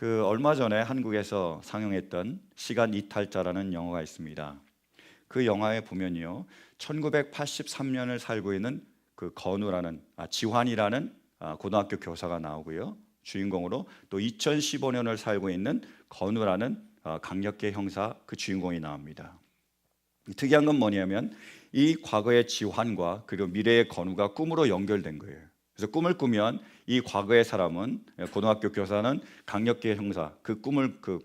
얼마 전에 한국에서 상영했던 시간 이탈자라는 영화가 있습니다. 그 영화에 보면요, 1983년을 살고 있는 지환이라는 고등학교 교사가 나오고요, 주인공으로 또 2015년을 살고 있는 건우라는 강력계 형사 그 주인공이 나옵니다. 특이한 건 뭐냐면 이 과거의 지환과 그리고 미래의 건우가 꿈으로 연결된 거예요. 그래서 꿈을 꾸면 이 과거의 사람은, 고등학교 교사는 강력계 형사 그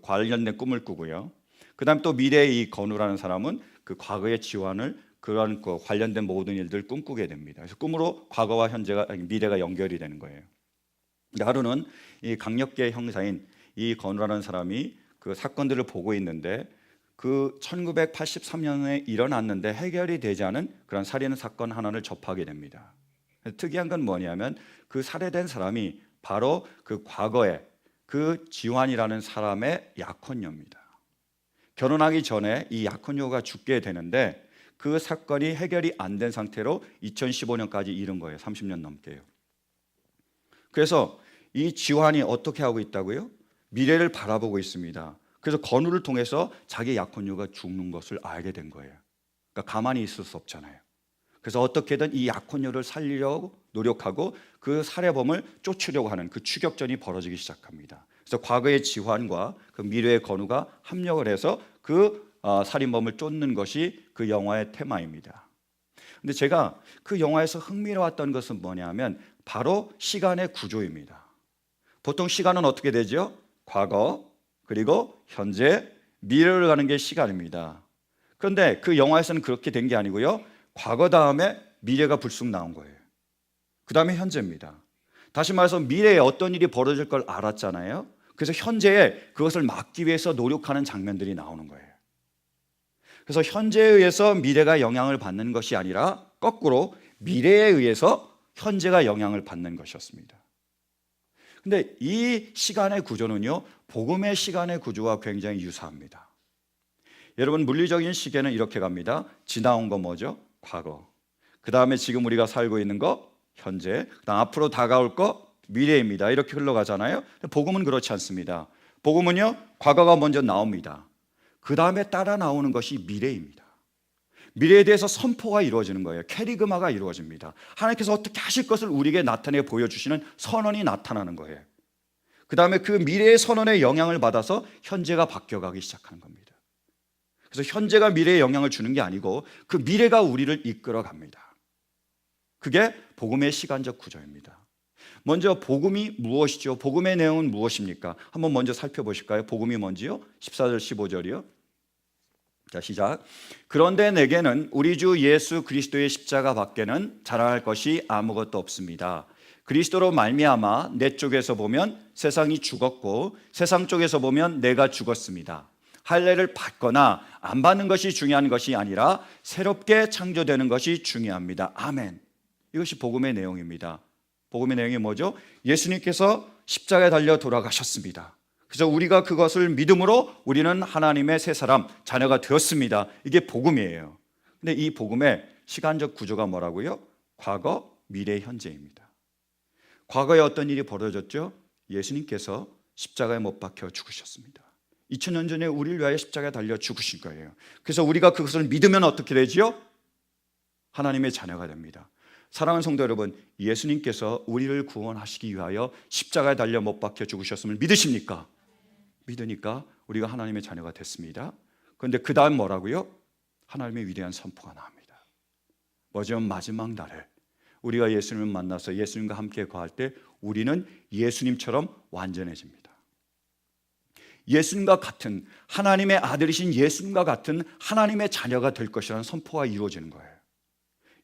관련된 꿈을 꾸고요. 그다음 또 미래의 이 건우라는 사람은 그 과거의 지환을 그런 관련된 모든 일들을 꿈꾸게 됩니다. 그래서 꿈으로 과거와 미래가 연결이 되는 거예요. 하루는 이 강력계 형사인 이 건우라는 사람이 그 사건들을 보고 있는데, 그 1983년에 일어났는데 해결이 되지 않은 그런 살인 사건 하나를 접하게 됩니다. 특이한 건 뭐냐면 그 살해된 사람이 바로 그 과거에 그 지환이라는 사람의 약혼녀입니다. 결혼하기 전에 이 약혼녀가 죽게 되는데 그 사건이 해결이 안 된 상태로 2015년까지 이른 거예요. 30년 넘게요. 그래서 이 지환이 어떻게 하고 있다고요? 미래를 바라보고 있습니다. 그래서 건우를 통해서 자기 약혼녀가 죽는 것을 알게 된 거예요. 그러니까 가만히 있을 수 없잖아요. 그래서 어떻게든 이 약혼녀를 살리려고 노력하고 그 살해범을 쫓으려고 하는 그 추격전이 벌어지기 시작합니다. 그래서 과거의 지환과 그 미래의 건우가 합력을 해서 그 살인범을 쫓는 것이 그 영화의 테마입니다. 근데 제가 그 영화에서 흥미로웠던 것은 뭐냐면 바로 시간의 구조입니다. 보통 시간은 어떻게 되죠? 과거, 그리고 현재, 미래를 가는 게 시간입니다. 그런데 그 영화에서는 그렇게 된 게 아니고요, 과거 다음에 미래가 불쑥 나온 거예요. 그 다음에 현재입니다. 다시 말해서 미래에 어떤 일이 벌어질 걸 알았잖아요. 그래서 현재에 그것을 막기 위해서 노력하는 장면들이 나오는 거예요. 그래서 현재에 의해서 미래가 영향을 받는 것이 아니라 거꾸로 미래에 의해서 현재가 영향을 받는 것이었습니다. 근데 이 시간의 구조는요, 복음의 시간의 구조와 굉장히 유사합니다. 여러분, 물리적인 시계는 이렇게 갑니다. 지나온 거 뭐죠? 과거. 그 다음에 지금 우리가 살고 있는 거 현재. 그다음 앞으로 다가올 거 미래입니다. 이렇게 흘러가잖아요. 복음은 그렇지 않습니다. 복음은요, 과거가 먼저 나옵니다. 그 다음에 따라 나오는 것이 미래입니다. 미래에 대해서 선포가 이루어지는 거예요. 캐리그마가 이루어집니다. 하나님께서 어떻게 하실 것을 우리에게 나타내 보여주시는 선언이 나타나는 거예요. 그 다음에 그 미래의 선언의 영향을 받아서 현재가 바뀌어가기 시작하는 겁니다. 그래서 현재가 미래에 영향을 주는 게 아니고 그 미래가 우리를 이끌어 갑니다. 그게 복음의 시간적 구조입니다. 먼저 복음이 무엇이죠? 복음의 내용은 무엇입니까? 한번 먼저 살펴보실까요? 복음이 뭔지요? 14절 15절이요. 자, 시작. 그런데 내게는 우리 주 예수 그리스도의 십자가 밖에는 자랑할 것이 아무것도 없습니다. 그리스도로 말미암아 내 쪽에서 보면 세상이 죽었고 세상 쪽에서 보면 내가 죽었습니다. 할례를 받거나 안 받는 것이 중요한 것이 아니라 새롭게 창조되는 것이 중요합니다. 아멘. 이것이 복음의 내용입니다. 복음의 내용이 뭐죠? 예수님께서 십자가에 달려 돌아가셨습니다. 그래서 우리가 그것을 믿음으로 우리는 하나님의 새 사람, 자녀가 되었습니다. 이게 복음이에요. 근데 이 복음의 시간적 구조가 뭐라고요? 과거, 미래, 현재입니다. 과거에 어떤 일이 벌어졌죠? 예수님께서 십자가에 못 박혀 죽으셨습니다. 2000년 전에 우리를 위하여 십자가에 달려 죽으신 거예요. 그래서 우리가 그것을 믿으면 어떻게 되지요? 하나님의 자녀가 됩니다. 사랑하는 성도 여러분, 예수님께서 우리를 구원하시기 위하여 십자가에 달려 못 박혀 죽으셨음을 믿으십니까? 믿으니까 우리가 하나님의 자녀가 됐습니다. 그런데 그 다음 뭐라고요? 하나님의 위대한 선포가 나옵니다. 뭐죠? 마지막 날에 우리가 예수님을 만나서 예수님과 함께 거할 때 우리는 예수님처럼 완전해집니다. 예수님과 같은, 하나님의 아들이신 예수님과 같은 하나님의 자녀가 될 것이라는 선포가 이루어지는 거예요.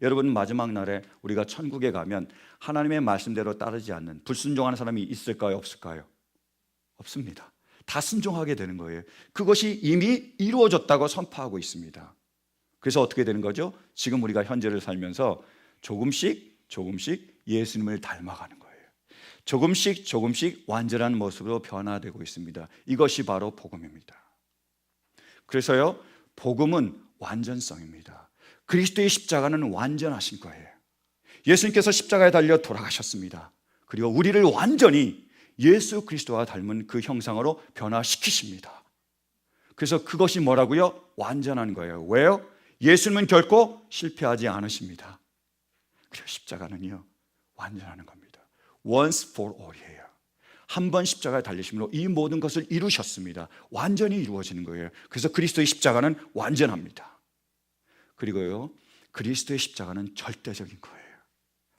여러분, 마지막 날에 우리가 천국에 가면 하나님의 말씀대로 따르지 않는 불순종하는 사람이 있을까요? 없을까요? 없습니다. 다 순종하게 되는 거예요. 그것이 이미 이루어졌다고 선포하고 있습니다. 그래서 어떻게 되는 거죠? 지금 우리가 현재를 살면서 조금씩 예수님을 닮아가는 거예요. 조금씩 완전한 모습으로 변화되고 있습니다. 이것이 바로 복음입니다. 그래서요, 복음은 완전성입니다. 그리스도의 십자가는 완전하신 거예요. 예수님께서 십자가에 달려 돌아가셨습니다. 그리고 우리를 완전히 예수 그리스도와 닮은 그 형상으로 변화시키십니다. 그래서 그것이 뭐라고요? 완전한 거예요. 왜요? 예수님은 결코 실패하지 않으십니다. 그래서 십자가는요, 완전하는 겁니다. Once for all이에요. 한 번 십자가에 달리심으로 이 모든 것을 이루셨습니다. 완전히 이루어지는 거예요. 그래서 그리스도의 십자가는 완전합니다. 그리고요, 그리스도의 십자가는 절대적인 거예요.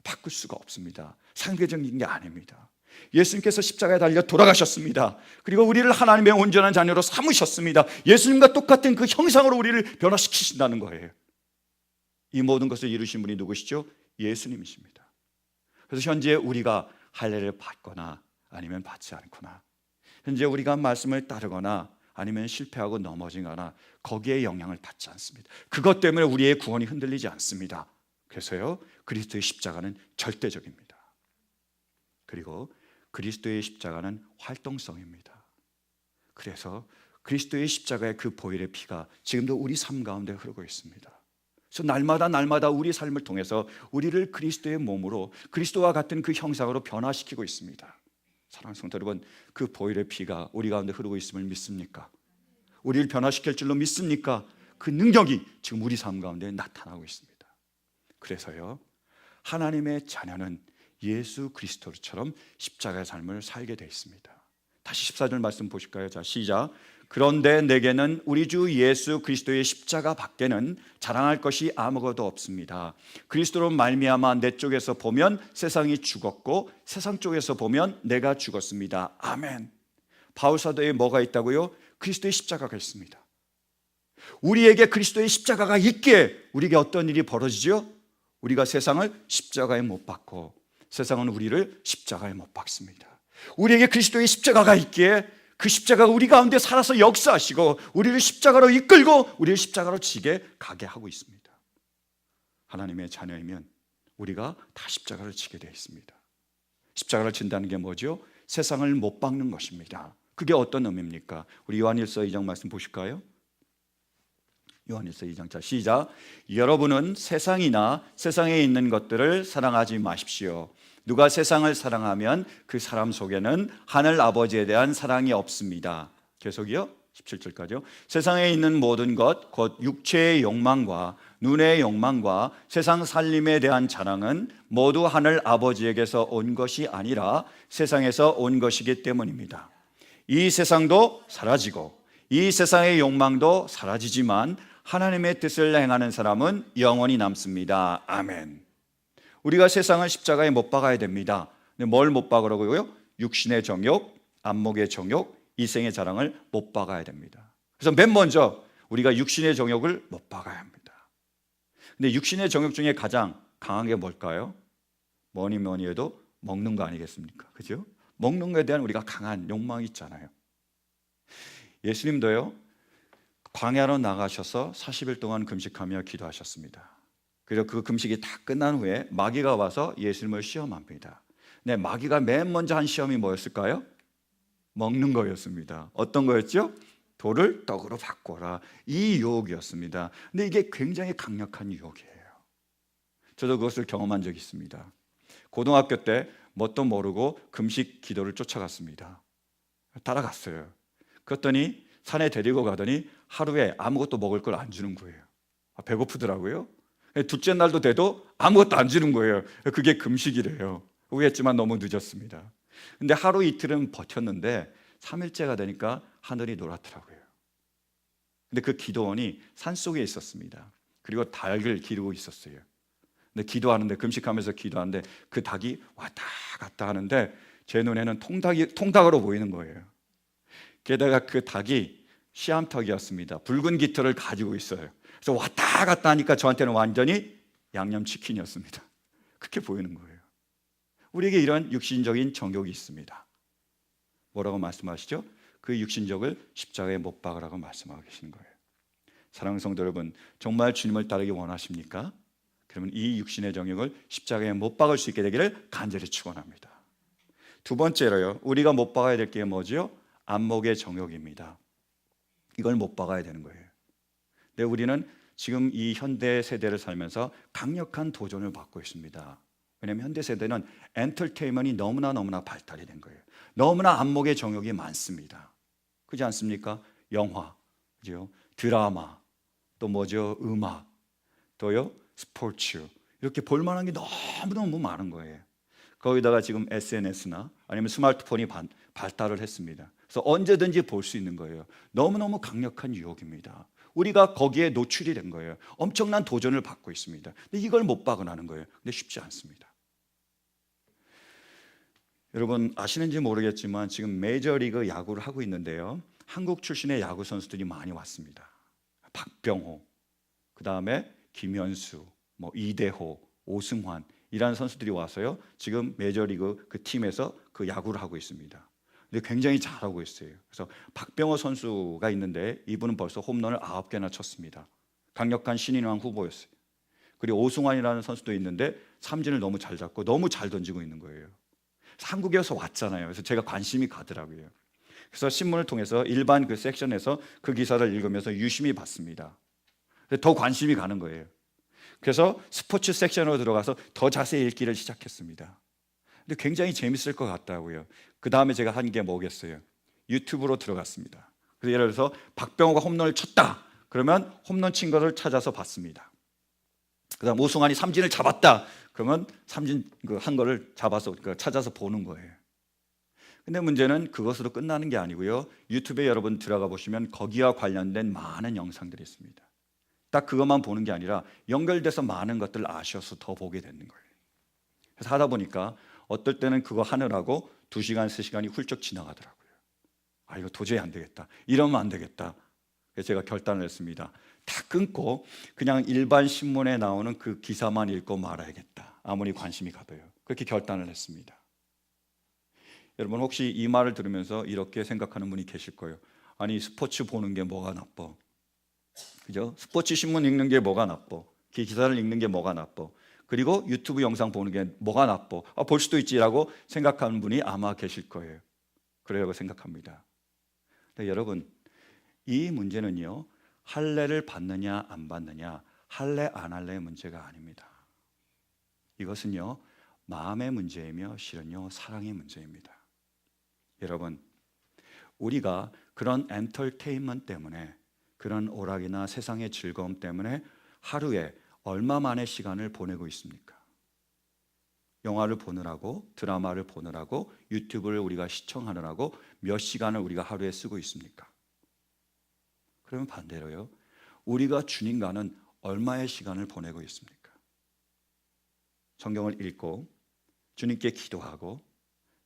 바꿀 수가 없습니다. 상대적인 게 아닙니다. 예수님께서 십자가에 달려 돌아가셨습니다. 그리고 우리를 하나님의 온전한 자녀로 삼으셨습니다. 예수님과 똑같은 그 형상으로 우리를 변화시키신다는 거예요. 이 모든 것을 이루신 분이 누구시죠? 예수님이십니다. 그래서 현재 우리가 할례를 받거나 아니면 받지 않거나, 현재 우리가 말씀을 따르거나 아니면 실패하고 넘어지거나 거기에 영향을 받지 않습니다. 그것 때문에 우리의 구원이 흔들리지 않습니다. 그래서요, 그리스도의 십자가는 절대적입니다. 그리고 그리스도의 십자가는 활동성입니다. 그래서 그리스도의 십자가의 그 보혈의 피가 지금도 우리 삶 가운데 흐르고 있습니다. 그래서 날마다 우리 삶을 통해서 우리를 그리스도의 몸으로, 그리스도와 같은 그 형상으로 변화시키고 있습니다. 사랑하는 성도 여러분, 그 보혈의 피가 우리 가운데 흐르고 있음을 믿습니까? 우리를 변화시킬 줄로 믿습니까? 그 능력이 지금 우리 삶 가운데 나타나고 있습니다. 그래서요, 하나님의 자녀는 예수 그리스도처럼 십자가의 삶을 살게 되어 있습니다. 다시 14절 말씀 보실까요? 자, 시작. 그런데 내게는 우리 주 예수 그리스도의 십자가 밖에는 자랑할 것이 아무것도 없습니다. 그리스도로 말미암아 내 쪽에서 보면 세상이 죽었고 세상 쪽에서 보면 내가 죽었습니다. 아멘. 바울 사도에 뭐가 있다고요? 그리스도의 십자가가 있습니다. 우리에게 그리스도의 십자가가 있기에 우리에게 어떤 일이 벌어지죠? 우리가 세상을 십자가에 못 박고 세상은 우리를 십자가에 못 박습니다. 우리에게 그리스도의 십자가가 있기에 그 십자가가 우리 가운데 살아서 역사하시고 우리를 십자가로 이끌고 우리를 십자가로 지게 가게 하고 있습니다. 하나님의 자녀이면 우리가 다 십자가를 지게 되어 있습니다. 십자가를 진다는 게 뭐죠? 세상을 못 박는 것입니다. 그게 어떤 의미입니까? 우리 요한일서 2장 말씀 보실까요? 요한일서 2장, 자, 시작. 여러분은 세상이나 세상에 있는 것들을 사랑하지 마십시오. 누가 세상을 사랑하면 그 사람 속에는 하늘 아버지에 대한 사랑이 없습니다. 계속이요, 17절까지요. 세상에 있는 모든 것, 곧 육체의 욕망과 눈의 욕망과 세상 살림에 대한 자랑은 모두 하늘 아버지에게서 온 것이 아니라 세상에서 온 것이기 때문입니다. 이 세상도 사라지고 이 세상의 욕망도 사라지지만 하나님의 뜻을 행하는 사람은 영원히 남습니다. 아멘. 우리가 세상을 십자가에 못 박아야 됩니다. 근데 뭘 못 박으라고요? 육신의 정욕, 안목의 정욕, 이생의 자랑을 못 박아야 됩니다. 그래서 맨 먼저 우리가 육신의 정욕을 못 박아야 합니다. 근데 육신의 정욕 중에 가장 강한 게 뭘까요? 뭐니 해도 먹는 거 아니겠습니까? 그죠? 먹는 것에 대한 우리가 강한 욕망이 있잖아요. 예수님도요, 광야로 나가셔서 40일 동안 금식하며 기도하셨습니다. 그리고 그 금식이 다 끝난 후에 마귀가 와서 예수님을 시험합니다. 네, 마귀가 맨 먼저 한 시험이 뭐였을까요? 먹는 거였습니다. 어떤 거였죠? 돌을 떡으로 바꿔라. 이 유혹이었습니다. 근데 이게 굉장히 강력한 유혹이에요. 저도 그것을 경험한 적이 있습니다. 고등학교 때 뭣도 모르고 금식 기도를 쫓아갔습니다. 따라갔어요. 그랬더니 산에 데리고 가더니 하루에 아무것도 먹을 걸 안 주는 거예요. 배고프더라고요. 둘째 날도 돼도 아무것도 안 주는 거예요. 그게 금식이래요. 후회했지만 너무 늦었습니다. 근데 하루 이틀은 버텼는데 3일째가 되니까 하늘이 노랗더라고요. 근데 그 기도원이 산속에 있었습니다. 그리고 닭을 기르고 있었어요. 근데 기도하는데, 금식하면서 기도하는데 그 닭이 왔다 갔다 하는데 제 눈에는 통닭으로 보이는 거예요. 게다가 그 닭이 씨암탉이었습니다. 붉은 깃털을 가지고 있어요. 그래서 왔다 갔다 하니까 저한테는 완전히 양념치킨이었습니다. 그렇게 보이는 거예요. 우리에게 이런 육신적인 정욕이 있습니다. 뭐라고 말씀하시죠? 그 육신적을 십자가에 못 박으라고 말씀하고 계신 거예요. 사랑하는 성도 여러분, 정말 주님을 따르기 원하십니까? 그러면 이 육신의 정욕을 십자가에 못 박을 수 있게 되기를 간절히 축원합니다. 두 번째로요, 우리가 못 박아야 될 게 뭐죠? 안목의 정욕입니다. 이걸 못 박아야 되는 거예요. 근데 우리는 지금 이 현대 세대를 살면서 강력한 도전을 받고 있습니다. 왜냐하면 현대 세대는 엔터테인먼트이 너무나 발달이 된 거예요. 너무나 안목의 정욕이 많습니다. 그렇지 않습니까? 영화, 그죠? 드라마, 또 뭐죠? 음악, 또요 스포츠, 이렇게 볼만한 게 너무너무 많은 거예요. 거기다가 지금 SNS나 아니면 스마트폰이 발달을 했습니다. 그래서 언제든지 볼 수 있는 거예요. 너무너무 강력한 유혹입니다. 우리가 거기에 노출이 된 거예요. 엄청난 도전을 받고 있습니다. 근데 이걸 못 박아나는 거예요. 근데 쉽지 않습니다. 여러분 아시는지 모르겠지만 지금 메이저리그 야구를 하고 있는데요. 한국 출신의 야구 선수들이 많이 왔습니다. 박병호, 그 다음에 김현수, 뭐 이대호, 오승환 이라는 선수들이 와서요. 지금 메이저리그 그 팀에서 그 야구를 하고 있습니다. 근데 굉장히 잘하고 있어요. 그래서 박병호 선수가 있는데 이분은 벌써 홈런을 9개나 쳤습니다. 강력한 신인왕 후보였어요. 그리고 오승환이라는 선수도 있는데 삼진을 너무 잘 잡고 너무 잘 던지고 있는 거예요. 한국에서 왔잖아요. 그래서 제가 관심이 가더라고요. 그래서 신문을 통해서 일반 그 섹션에서 그 기사를 읽으면서 유심히 봤습니다. 더 관심이 가는 거예요. 그래서 스포츠 섹션으로 들어가서 더 자세히 읽기를 시작했습니다. 근데 굉장히 재밌을 것 같다고요. 그 다음에 제가 한 게 뭐겠어요? 유튜브로 들어갔습니다. 그래서 예를 들어서 박병호가 홈런을 쳤다. 그러면 홈런 친 것을 찾아서 봤습니다. 그다음 오승환이 삼진을 잡았다. 그러면 삼진 한 거를 잡아서 찾아서 보는 거예요. 근데 문제는 그것으로 끝나는 게 아니고요. 유튜브에 여러분 들어가 보시면 거기와 관련된 많은 영상들이 있습니다. 딱 그것만 보는 게 아니라 연결돼서 많은 것들을 아셔서 더 보게 되는 거예요. 그래서 하다 보니까 어떨 때는 그거 하느라고 2시간, 3시간이 훌쩍 지나가더라고요. 아, 이거 도저히 안 되겠다. 이러면 안 되겠다. 그래서 제가 결단을 했습니다. 다 끊고 그냥 일반 신문에 나오는 그 기사만 읽고 말아야겠다. 아무리 관심이 가도요. 그렇게 결단을 했습니다. 여러분 혹시 이 말을 들으면서 이렇게 생각하는 분이 계실 거예요. 아니 스포츠 보는 게 뭐가 나빠? 그죠? 스포츠 신문 읽는 게 뭐가 나빠? 기사를 읽는 게 뭐가 나빠? 그리고 유튜브 영상 보는 게 뭐가 나빠? 볼 수도 있지라고 생각하는 분이 아마 계실 거예요. 그러려고 생각합니다. 근데 여러분 이 문제는요. 할례를 받느냐 안 받느냐, 할례 안 할례의 문제가 아닙니다. 이것은요. 마음의 문제이며 실은요. 사랑의 문제입니다. 여러분 우리가 그런 엔터테인먼트 때문에, 그런 오락이나 세상의 즐거움 때문에 하루에 얼마만의 시간을 보내고 있습니까? 영화를 보느라고, 드라마를 보느라고, 유튜브를 우리가 시청하느라고 몇 시간을 우리가 하루에 쓰고 있습니까? 그러면 반대로요. 우리가 주님과는 얼마의 시간을 보내고 있습니까? 성경을 읽고 주님께 기도하고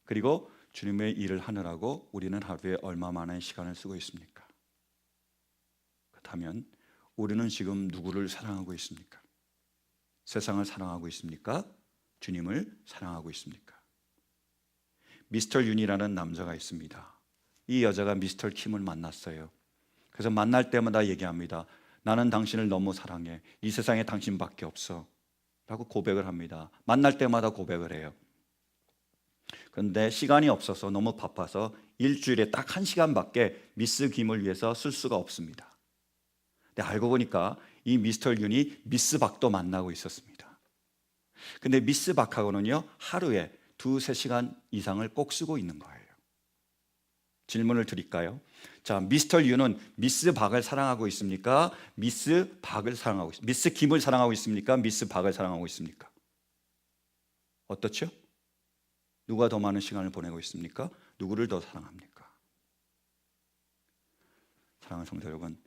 그리고 주님의 일을 하느라고 우리는 하루에 얼마만의 시간을 쓰고 있습니까? 그렇다면 우리는 지금 누구를 사랑하고 있습니까? 세상을 사랑하고 있습니까? 주님을 사랑하고 있습니까? 미스터 윤이라는 남자가 있습니다. 이 여자가 미스터 킴을 만났어요. 그래서 만날 때마다 얘기합니다. 나는 당신을 너무 사랑해. 이 세상에 당신밖에 없어. 라고 고백을 합니다. 만날 때마다 고백을 해요. 그런데 시간이 없어서 너무 바빠서 일주일에 딱 1시간밖에 미스 김을 위해서 쓸 수가 없습니다. 근데 알고 보니까 이 미스터 윤이 미스 박도 만나고 있었습니다. 근데 미스 박하고는요 하루에 2-3시간 이상을 꼭 쓰고 있는 거예요. 질문을 드릴까요? 자, 미스터 윤은 미스 박을 사랑하고 있습니까? 미스 박을 사랑하고 있습니까? 미스 김을 사랑하고 있습니까? 미스 박을 사랑하고 있습니까? 어떻죠? 누가 더 많은 시간을 보내고 있습니까? 누구를 더 사랑합니까? 사랑하는 성도 여러분,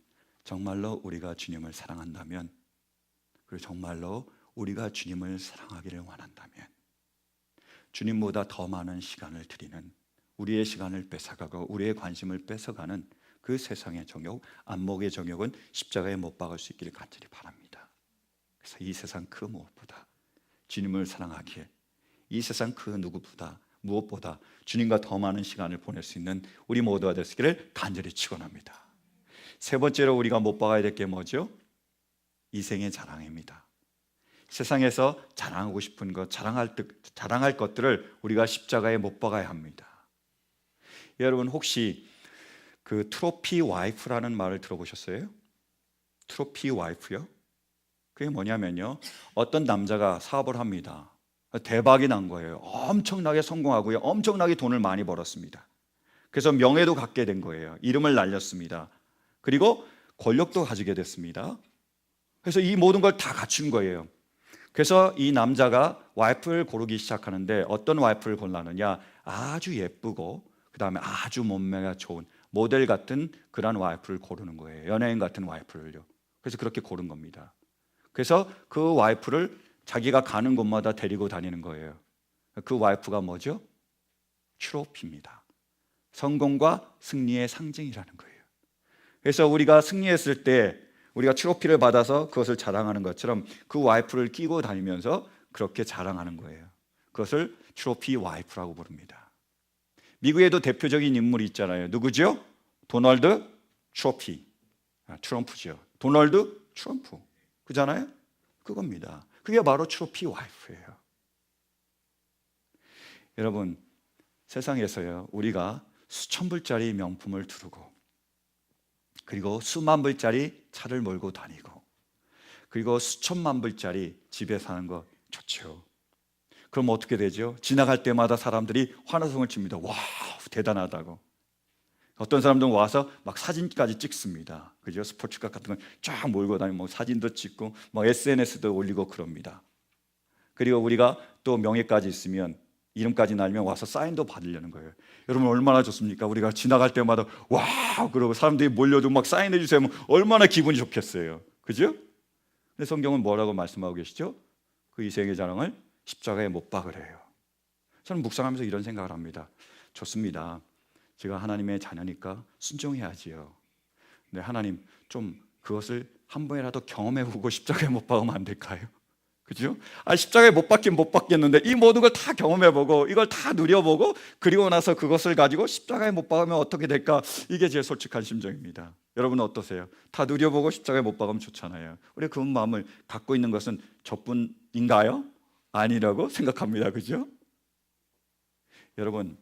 정말로 우리가 주님을 사랑한다면, 그리고 정말로 우리가 주님을 사랑하기를 원한다면 주님보다 더 많은 시간을 드리는, 우리의 시간을 뺏어가고 우리의 관심을 뺏어가는 그 세상의 정욕, 안목의 정욕은 십자가에 못 박을 수 있기를 간절히 바랍니다. 그래서 이 세상 그 무엇보다 주님을 사랑하기에, 이 세상 그 누구보다 무엇보다 주님과 더 많은 시간을 보낼 수 있는 우리 모두가 되시기를 간절히 축원합니다. 세 번째로 우리가 못 박아야 될 게 뭐죠? 이생의 자랑입니다. 세상에서 자랑하고 싶은 것, 자랑할 것들을 우리가 십자가에 못 박아야 합니다. 여러분 혹시 그 트로피 와이프라는 말을 들어보셨어요? 트로피 와이프요? 그게 뭐냐면요, 어떤 남자가 사업을 합니다. 대박이 난 거예요. 엄청나게 성공하고요. 엄청나게 돈을 많이 벌었습니다. 그래서 명예도 갖게 된 거예요. 이름을 날렸습니다. 그리고 권력도 가지게 됐습니다. 그래서 이 모든 걸 다 갖춘 거예요. 그래서 이 남자가 와이프를 고르기 시작하는데 어떤 와이프를 골랐느냐? 아주 예쁘고 그 다음에 아주 몸매가 좋은 모델 같은 그런 와이프를 고르는 거예요. 연예인 같은 와이프를요. 그래서 그렇게 고른 겁니다. 그래서 그 와이프를 자기가 가는 곳마다 데리고 다니는 거예요. 그 와이프가 뭐죠? 트로피입니다. 성공과 승리의 상징이라는 거예요. 그래서 우리가 승리했을 때 우리가 트로피를 받아서 그것을 자랑하는 것처럼 그 와이프를 끼고 다니면서 그렇게 자랑하는 거예요. 그것을 트로피 와이프라고 부릅니다. 미국에도 대표적인 인물이 있잖아요. 누구죠? 도널드 트로피. 트럼프죠. 도널드 트럼프. 그잖아요? 그겁니다. 그게 바로 트로피 와이프예요. 여러분, 세상에서요, 우리가 수천 불짜리 명품을 두르고 그리고 수만 불짜리 차를 몰고 다니고 그리고 수천만 불짜리 집에 사는 거 좋죠. 그럼 어떻게 되죠? 지나갈 때마다 사람들이 환호성을 칩니다. 와우, 대단하다고. 어떤 사람들은 와서 막 사진까지 찍습니다. 그죠? 스포츠카 같은 걸 쫙 몰고 다니고 뭐 사진도 찍고 뭐 SNS도 올리고 그럽니다. 그리고 우리가 또 명예까지 있으면 이름까지 날면 와서 사인도 받으려는 거예요. 여러분 얼마나 좋습니까? 우리가 지나갈 때마다 와우 그러고 사람들이 몰려도 막 사인해 주세요. 얼마나 기분이 좋겠어요. 그죠? 근데 성경은 뭐라고 말씀하고 계시죠? 그 이생의 자랑을 십자가에 못 박으래요. 저는 묵상하면서 이런 생각을 합니다. 좋습니다. 제가 하나님의 자녀니까 순종해야지요. 근데 하나님 좀 그것을 한 번이라도 경험해보고 십자가에 못 박으면 안 될까요? 그죠? 십자가에 못 박긴 못 박겠는데 이 모든 걸 다 경험해보고 이걸 다 누려보고 그리고 나서 그것을 가지고 십자가에 못 박으면 어떻게 될까? 이게 제 솔직한 심정입니다. 여러분은 어떠세요? 다 누려보고 십자가에 못 박으면 좋잖아요. 우리 그 마음을 갖고 있는 것은 저뿐인가요? 아니라고 생각합니다. 그죠? 여러분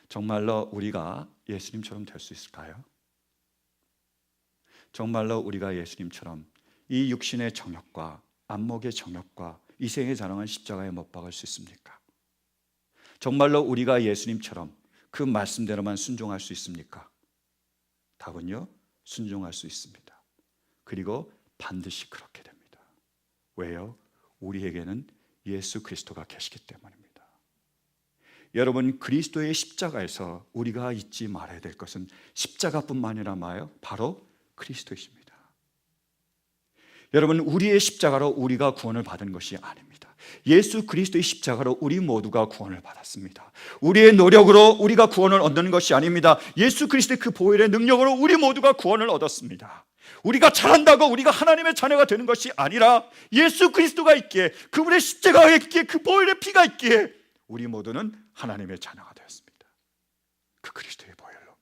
정말로 우리가 예수님처럼 될 수 있을까요? 정말로 우리가 예수님처럼 이 육신의 정욕과 안목의 정욕과 이 생의 자랑을 십자가에 못 박을 수 있습니까? 정말로 우리가 예수님처럼 그 말씀대로만 순종할 수 있습니까? 답은요, 순종할 수 있습니다. 그리고 반드시 그렇게 됩니다. 왜요? 우리에게는 예수 그리스도가 계시기 때문입니다. 여러분, 그리스도의 십자가에서 우리가 잊지 말아야 될 것은 십자가뿐만 아니라 바로 그리스도이십니다. 여러분, 우리의 십자가로 우리가 구원을 받은 것이 아닙니다. 예수 그리스도의 십자가로 우리 모두가 구원을 받았습니다. 우리의 노력으로 우리가 구원을 얻는 것이 아닙니다. 예수 그리스도의 그 보혈의 능력으로 우리 모두가 구원을 얻었습니다. 우리가 잘한다고 우리가 하나님의 자녀가 되는 것이 아니라 예수 그리스도가 있기에, 그분의 십자가가 있기에, 그 보혈의 피가 있기에 우리 모두는 하나님의 자녀가 되었습니다. 그 그리스도의 보혈로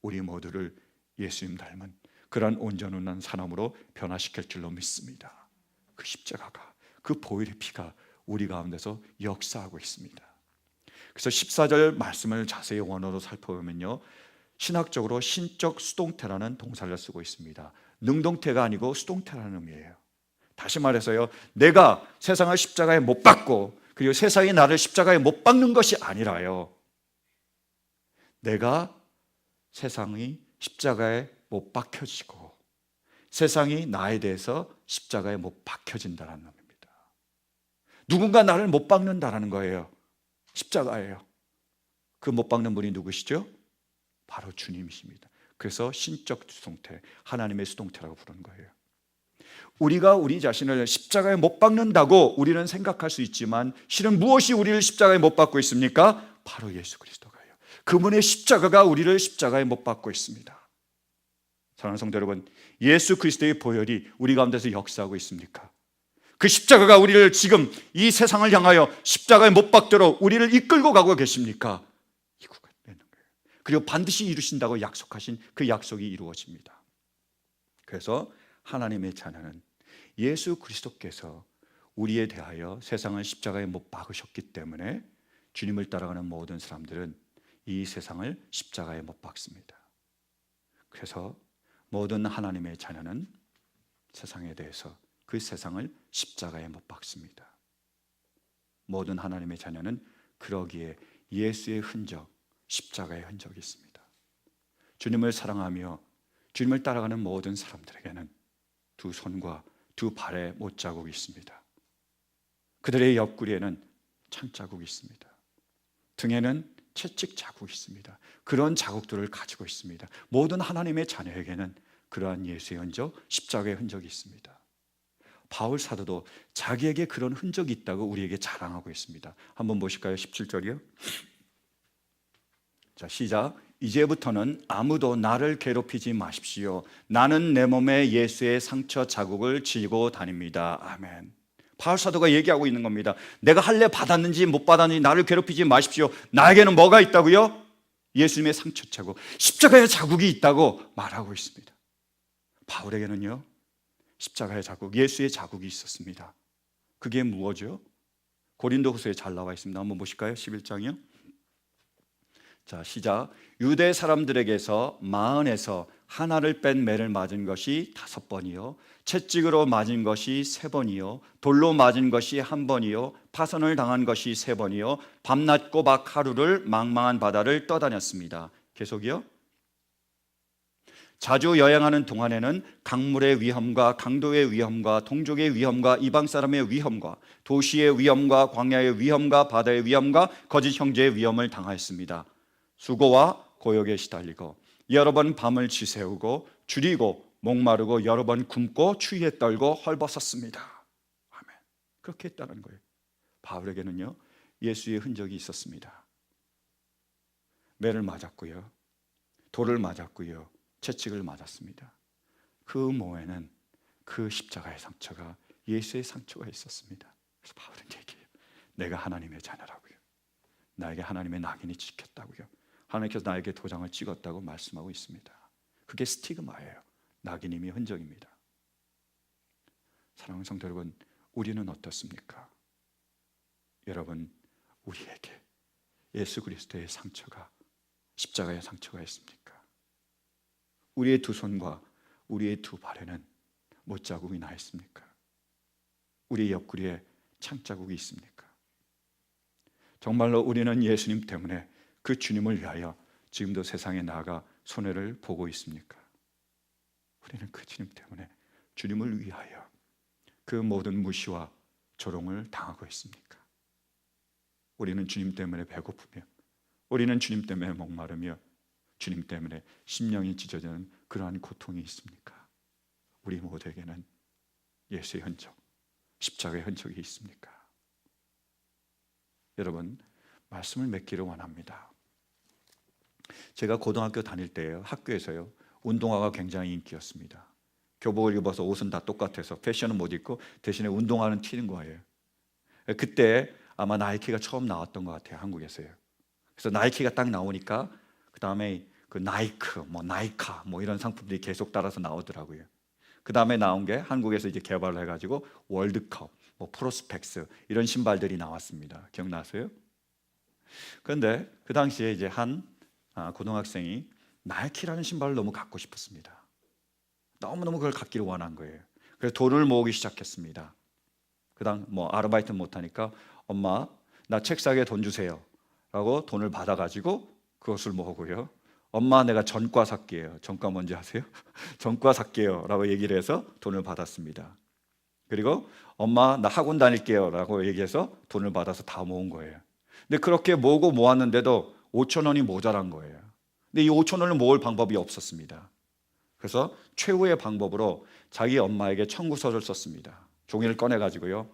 우리 모두를 예수님 닮은 그러한 온전한 사람으로 변화시킬 줄로 믿습니다. 그 십자가가, 그 보혈의 피가 우리 가운데서 역사하고 있습니다. 그래서 14절 말씀을 자세히 원어로 살펴보면요, 신학적으로 신적 수동태라는 동사를 쓰고 있습니다. 능동태가 아니고 수동태라는 의미예요. 다시 말해서요, 내가 세상을 십자가에 못 박고 그리고 세상이 나를 십자가에 못 박는 것이 아니라요, 내가 세상이 십자가에 못 박혀지고 세상이 나에 대해서 십자가에 못 박혀진다는 의미입니다. 누군가 나를 못 박는다는 거예요. 십자가예요. 그 못 박는 분이 누구시죠? 바로 주님이십니다. 그래서 신적 수동태, 하나님의 수동태라고 부르는 거예요. 우리가 우리 자신을 십자가에 못 박는다고 우리는 생각할 수 있지만 실은 무엇이 우리를 십자가에 못 박고 있습니까? 바로 예수 그리스도가요. 그분의 십자가가 우리를 십자가에 못 박고 있습니다. 사랑하는 성도 여러분, 예수 그리스도의 보혈이 우리 가운데서 역사하고 있습니까? 그 십자가가 우리를 지금 이 세상을 향하여 십자가에 못 박도록 우리를 이끌고 가고 계십니까? 이끌고 있는 거예요. 그리고 반드시 이루신다고 약속하신 그 약속이 이루어집니다. 그래서 하나님의 자녀는 예수 그리스도께서 우리에 대하여 세상을 십자가에 못 박으셨기 때문에 주님을 따라가는 모든 사람들은 이 세상을 십자가에 못 박습니다. 그래서 모든 하나님의 자녀는 세상에 대해서 그 세상을 십자가에 못 박습니다. 모든 하나님의 자녀는 그러기에 예수의 흔적, 십자가의 흔적이 있습니다. 주님을 사랑하며 주님을 따라가는 모든 사람들에게는 두 손과 두 발에 못자국이 있습니다. 그들의 옆구리에는 창자국이 있습니다. 등에는 채찍 자국이 있습니다. 그런 자국들을 가지고 있습니다. 모든 하나님의 자녀에게는 그러한 예수의 흔적, 십자가의 흔적이 있습니다. 바울 사도도 자기에게 그런 흔적이 있다고 우리에게 자랑하고 있습니다. 한번 보실까요? 17절이요. 자, 시작. 이제부터는 아무도 나를 괴롭히지 마십시오. 나는 내 몸에 예수의 상처 자국을 지고 다닙니다. 아멘. 바울 사도가 얘기하고 있는 겁니다. 내가 할례 받았는지 못 받았는지 나를 괴롭히지 마십시오. 나에게는 뭐가 있다고요? 예수님의 상처 자국, 십자가의 자국이 있다고 말하고 있습니다. 바울에게는요, 십자가의 자국, 예수의 자국이 있었습니다. 그게 무엇이죠? 고린도후서에 잘 나와 있습니다. 한번 보실까요? 11장이요. 자, 시작. 유대 사람들에게서 마흔에서 하나를 뺀 매를 맞은 것이 5번이요, 채찍으로 맞은 것이 3번이요, 돌로 맞은 것이 1번이요, 파선을 당한 것이 3번이요, 밤낮 꼬박 하루를 망망한 바다를 떠다녔습니다. 계속이요. 자주 여행하는 동안에는 강물의 위험과 강도의 위험과 동족의 위험과 이방 사람의 위험과 도시의 위험과 광야의 위험과 바다의 위험과 거짓 형제의 위험을 당하였습니다. 수고와 고역에 시달리고 여러 번 밤을 지새우고 줄이고 목마르고 여러 번 굶고 추위에 떨고 헐벗었습니다. 아멘. 그렇게 했다는 거예요. 바울에게는요, 예수의 흔적이 있었습니다. 매를 맞았고요, 돌을 맞았고요, 채찍을 맞았습니다. 그 몸에는 그 십자가의 상처가, 예수의 상처가 있었습니다. 그래서 바울은 얘기해요. 내가 하나님의 자녀라고요. 나에게 하나님의 낙인이 찍혔다고요. 하나님께서 나에게 도장을 찍었다고 말씀하고 있습니다. 그게 스티그마예요. 낙인임이 흔적입니다. 사랑하는 성도 여러분, 우리는 어떻습니까? 여러분, 우리에게 예수 그리스도의 상처가, 십자가의 상처가 있습니까? 우리의 두 손과 우리의 두 발에는 못자국이 나 있습니까? 우리의 옆구리에 창자국이 있습니까? 정말로 우리는 예수님 때문에 그 주님을 위하여 지금도 세상에 나아가 손해를 보고 있습니까? 우리는 그 주님 때문에, 주님을 위하여 그 모든 무시와 조롱을 당하고 있습니까? 우리는 주님 때문에 배고프며, 우리는 주님 때문에 목마르며, 주님 때문에 심령이 찢어지는 그러한 고통이 있습니까? 우리 모두에게는 예수의 흔적, 십자가의 흔적이 있습니까? 여러분, 말씀을 맺기를 원합니다. 제가 고등학교 다닐 때요, 학교에서요, 운동화가 굉장히 인기였습니다. 교복을 입어서 옷은 다 똑같아서 패션은 못 입고 대신에 운동화는 튀는 거예요. 그때 아마 나이키가 처음 나왔던 것 같아요, 한국에서요. 그래서 나이키가 딱 나오니까 그 다음에 그 나이크, 나이카 이런 상품들이 계속 따라서 나오더라고요. 그 다음에 나온 게 한국에서 이제 개발을 해가지고 월드컵, 프로스펙스 이런 신발들이 나왔습니다. 기억나세요? 그런데 그 당시에 이제 한 고등학생이 나이키라는 신발을 너무 갖고 싶었습니다. 너무너무 그걸 갖기를 원한 거예요. 그래서 돈을 모으기 시작했습니다. 그다음 아르바이트 못하니까 엄마, 나 책 사게 돈 주세요 라고 돈을 받아가지고 그것을 모으고요. 엄마, 내가 전과 살게요. 전과 뭔지 아세요? 전과 살게요 라고 얘기를 해서 돈을 받았습니다. 그리고 엄마, 나 학원 다닐게요 라고 얘기해서 돈을 받아서 다 모은 거예요. 근데 그렇게 모으고 모았는데도 5,000원이 모자란 거예요. 근데 이 5,000원을 모을 방법이 없었습니다. 그래서 최후의 방법으로 자기 엄마에게 청구서를 썼습니다. 종이를 꺼내가지고요,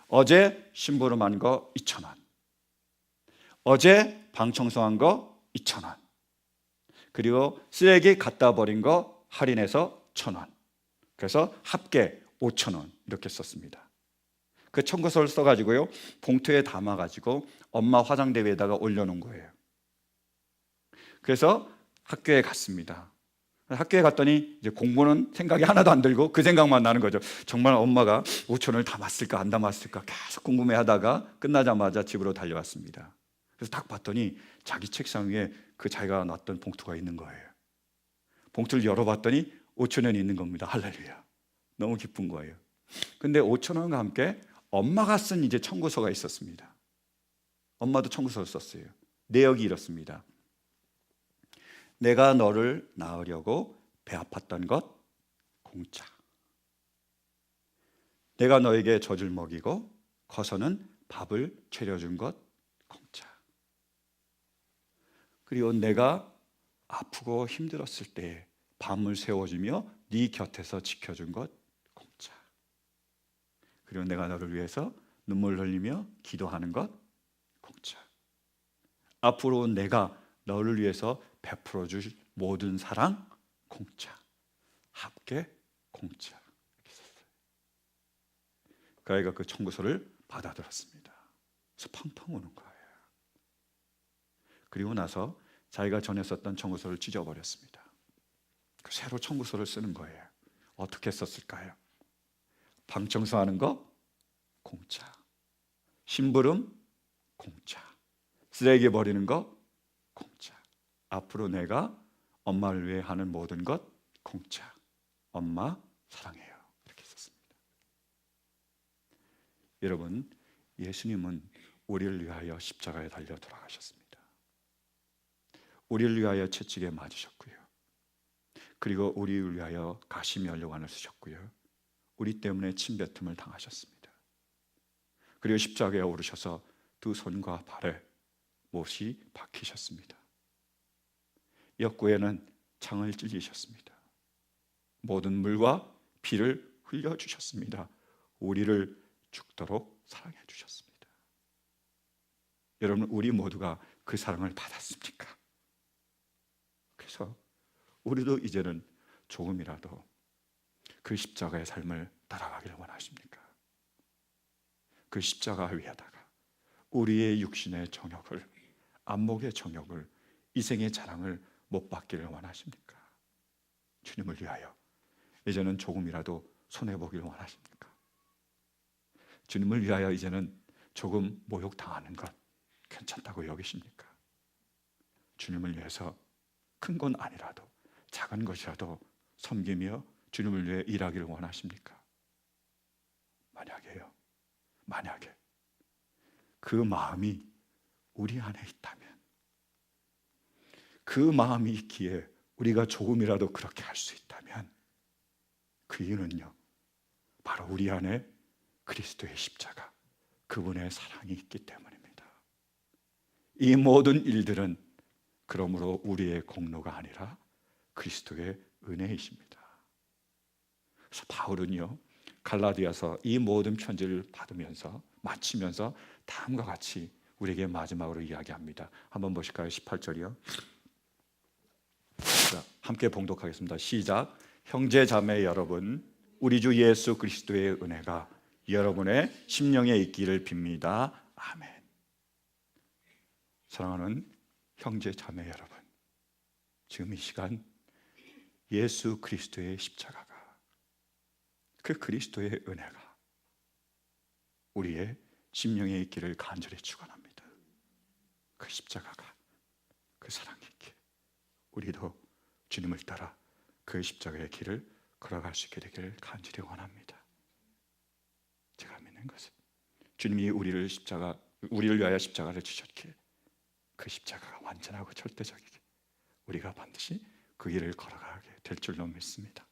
어제 심부름한 거 2,000원, 어제 방 청소한 거 2,000원, 그리고 쓰레기 갖다 버린 거 할인해서 1,000원, 그래서 합계 5,000원 이렇게 썼습니다. 그 청구서를 써가지고요, 봉투에 담아가지고 엄마 화장대 위에다가 올려놓은 거예요. 그래서 학교에 갔습니다. 학교에 갔더니 이제 공부는 생각이 하나도 안 들고 그 생각만 나는 거죠. 정말 엄마가 5,000원을 담았을까 안 담았을까 계속 궁금해하다가 끝나자마자 집으로 달려왔습니다. 그래서 딱 봤더니 자기 책상 위에 그 자기가 놨던 봉투가 있는 거예요. 봉투를 열어봤더니 5,000원이 있는 겁니다. 할렐루야. 너무 기쁜 거예요. 근데 5,000원과 함께 엄마가 쓴 이제 청구서가 있었습니다. 엄마도 청구서를 썼어요. 내역이 이렇습니다. 내가 너를 낳으려고 배 아팠던 것 공짜. 내가 너에게 젖을 먹이고 커서는 밥을 차려준 것 공짜. 그리고 내가 아프고 힘들었을 때 밤을 새워주며 네 곁에서 지켜준 것 공짜. 그리고 내가 너를 위해서 눈물 흘리며 기도하는 것 공짜. 앞으로 내가 너를 위해서 베풀어 줄 모든 사랑 공짜. 합계 공짜. 이렇게 썼어요. 그 아이가 그 청구서를 받아들었습니다. 그래서 펑펑 우는 거예요. 그리고 나서 자기가 전에 썼던 청구서를 찢어버렸습니다. 새로 청구서를 쓰는 거예요. 어떻게 썼을까요? 방 청소하는 거 공짜. 심부름 공짜. 쓰레기 버리는 거 공짜. 앞으로 내가 엄마를 위해 하는 모든 것 공짜. 엄마 사랑해요. 이렇게 썼습니다. 여러분, 예수님은 우리를 위하여 십자가에 달려 돌아가셨습니다. 우리를 위하여 채찍에 맞으셨고요. 그리고 우리를 위하여 가시미 연료관을 쓰셨고요. 우리 때문에 침뱉음을 당하셨습니다. 그리고 십자가에 오르셔서 두 손과 발에 못이 박히셨습니다. 옆구에는 창을 찔리셨습니다. 모든 물과 피를 흘려주셨습니다. 우리를 죽도록 사랑해 주셨습니다. 여러분, 우리 모두가 그 사랑을 받았습니까? 그래서 우리도 이제는 조금이라도 그 십자가의 삶을 따라가기를 원하십니까? 그 십자가 위에다가 우리의 육신의 정욕을, 안목의 정욕을, 이생의 자랑을 못 받기를 원하십니까? 주님을 위하여 이제는 조금이라도 손해보기를 원하십니까? 주님을 위하여 이제는 조금 모욕당하는 것 괜찮다고 여기십니까? 주님을 위해서 큰 건 아니라도 작은 것이라도 섬기며 주님을 위해 일하기를 원하십니까? 만약에 그 마음이 우리 안에 있다면, 그 마음이 있기에 우리가 조금이라도 그렇게 할 수 있다면 그 이유는요, 바로 우리 안에 그리스도의 십자가, 그분의 사랑이 있기 때문입니다. 이 모든 일들은 그러므로 우리의 공로가 아니라 그리스도의 은혜이십니다. 그래서 바울은요, 갈라디아서 이 모든 편지를 받으면서 마치면서 다음과 같이 우리에게 마지막으로 이야기합니다. 한번 보실까요? 18절이요. 자, 함께 봉독하겠습니다. 시작. 형제 자매 여러분, 우리 주 예수 그리스도의 은혜가 여러분의 심령에 있기를 빕니다. 아멘. 사랑하는 형제 자매 여러분, 지금 이 시간 예수 그리스도의 십자가가, 그 그리스도의 은혜가 우리의 심령에 있기를 간절히 축원합니다. 그 십자가가, 그 사랑이 있기에 우리도 주님을 따라 그 십자가의 길을 걸어갈 수 있게 되기를 간절히 원합니다. 제가 믿는 것은 주님이 우리를 위하여 십자가를 지셨기에 그 십자가가 완전하고 절대적이게 우리가 반드시 그 길을 걸어가게 될 줄로 믿습니다.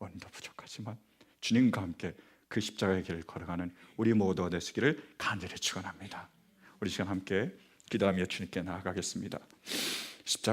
오늘도 부족하지만 주님과 함께 그 십자가의 길을 걸어가는 우리 모두가 되시기를 간절히 축원합니다. 우리 시간 함께 기도하며 주님께 나아가겠습니다. 십자가